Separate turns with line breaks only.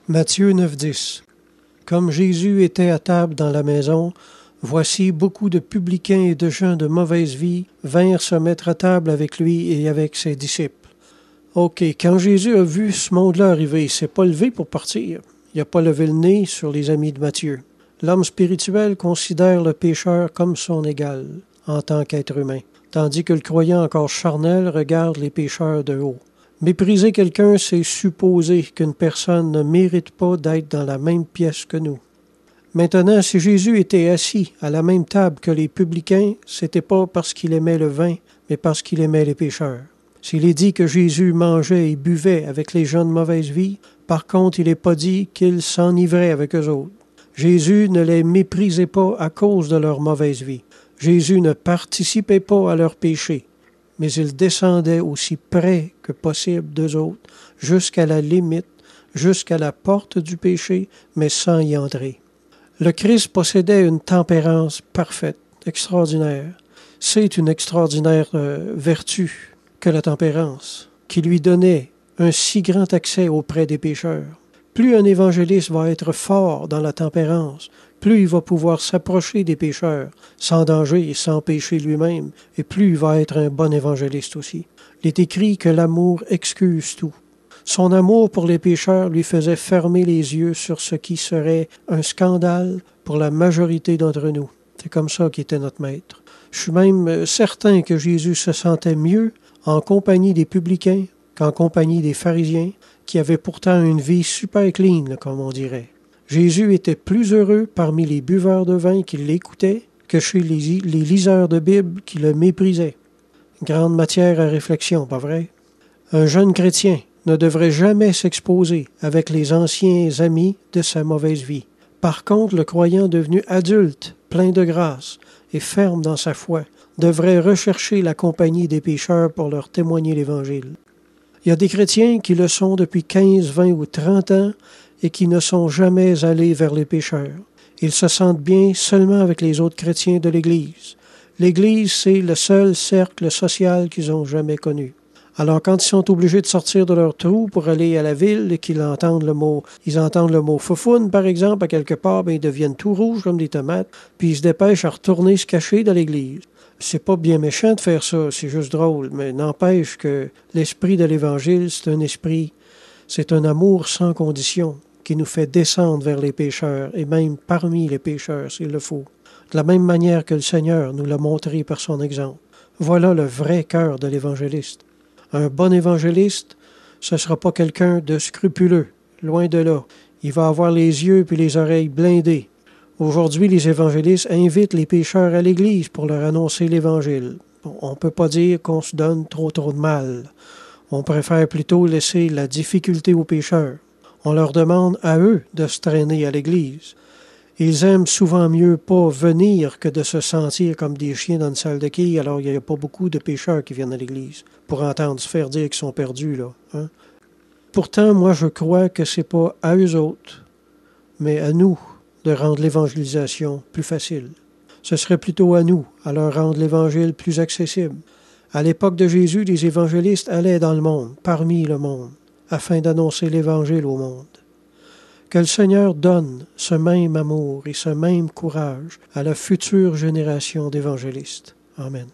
Matthieu 9,10. Comme Jésus était à table dans la maison, voici beaucoup de publicains et de gens de mauvaise vie vinrent se mettre à table avec lui et avec ses disciples. OK, quand Jésus a vu ce monde-là arriver, il ne s'est pas levé pour partir. Il n'a pas levé le nez sur les amis de Matthieu. L'homme spirituel considère le pécheur comme son égal en tant qu'être humain, tandis que le croyant encore charnel regarde les pécheurs de haut. Mépriser quelqu'un, c'est supposer qu'une personne ne mérite pas d'être dans la même pièce que nous. Maintenant, si Jésus était assis à la même table que les publicains, c'était pas parce qu'il aimait le vin, mais parce qu'il aimait les pécheurs. S'il est dit que Jésus mangeait et buvait avec les gens de mauvaise vie, par contre, il n'est pas dit qu'il s'enivrait avec eux autres. Jésus ne les méprisait pas à cause de leur mauvaise vie. Jésus ne participait pas à leur péché, mais il descendait aussi près que possible d'eux autres, jusqu'à la limite, jusqu'à la porte du péché, mais sans y entrer. Le Christ possédait une tempérance parfaite, extraordinaire. C'est une extraordinaire vertu que la tempérance, qui lui donnait un si grand accès auprès des pécheurs. Plus un évangéliste va être fort dans la tempérance, plus il va pouvoir s'approcher des pécheurs, sans danger et sans péché lui-même, et plus il va être un bon évangéliste aussi. Il est écrit que l'amour excuse tout. Son amour pour les pécheurs lui faisait fermer les yeux sur ce qui serait un scandale pour la majorité d'entre nous. C'est comme ça qu'était notre maître. Je suis même certain que Jésus se sentait mieux en compagnie des publicains qu'en compagnie des pharisiens, qui avaient pourtant une vie super clean, comme on dirait. Jésus était plus heureux parmi les buveurs de vin qui l'écoutaient que chez les liseurs de Bible qui le méprisaient. Grande matière à réflexion, pas vrai? Un jeune chrétien ne devrait jamais s'exposer avec les anciens amis de sa mauvaise vie. Par contre, le croyant devenu adulte, plein de grâce et ferme dans sa foi, devrait rechercher la compagnie des pécheurs pour leur témoigner l'Évangile. Il y a des chrétiens qui le sont depuis 15, 20 ou 30 ans et qui ne sont jamais allés vers les pécheurs. Ils se sentent bien seulement avec les autres chrétiens de l'Église. L'Église, c'est le seul cercle social qu'ils n'ont jamais connu. Alors, quand ils sont obligés de sortir de leur trou pour aller à la ville et qu'ils entendent le mot foufoune, par exemple, à quelque part, ben, ils deviennent tout rouges comme des tomates, puis ils se dépêchent à retourner se cacher dans l'Église. C'est pas bien méchant de faire ça, c'est juste drôle, mais n'empêche que l'esprit de l'Évangile, c'est un amour sans condition qui nous fait descendre vers les pécheurs et même parmi les pécheurs, s'il le faut. De la même manière que le Seigneur nous l'a montré par son exemple. Voilà le vrai cœur de l'évangéliste. Un bon évangéliste, ce ne sera pas quelqu'un de scrupuleux, loin de là. Il va avoir les yeux et les oreilles blindés. Aujourd'hui, les évangélistes invitent les pécheurs à l'Église pour leur annoncer l'Évangile. On ne peut pas dire qu'on se donne trop de mal. On préfère plutôt laisser la difficulté aux pécheurs. On leur demande à eux de se traîner à l'Église. Ils aiment souvent mieux pas venir que de se sentir comme des chiens dans une salle de quilles, alors il n'y a pas beaucoup de pécheurs qui viennent à l'Église pour entendre se faire dire qu'ils sont perdus, là. Hein? Pourtant, moi, je crois que c'est pas à eux autres, mais à nous de rendre l'évangélisation plus facile. Ce serait plutôt à nous, à leur rendre l'Évangile plus accessible. À l'époque de Jésus, les évangélistes allaient dans le monde, parmi le monde, afin d'annoncer l'Évangile au monde. Que le Seigneur donne ce même amour et ce même courage à la future génération d'évangélistes. Amen.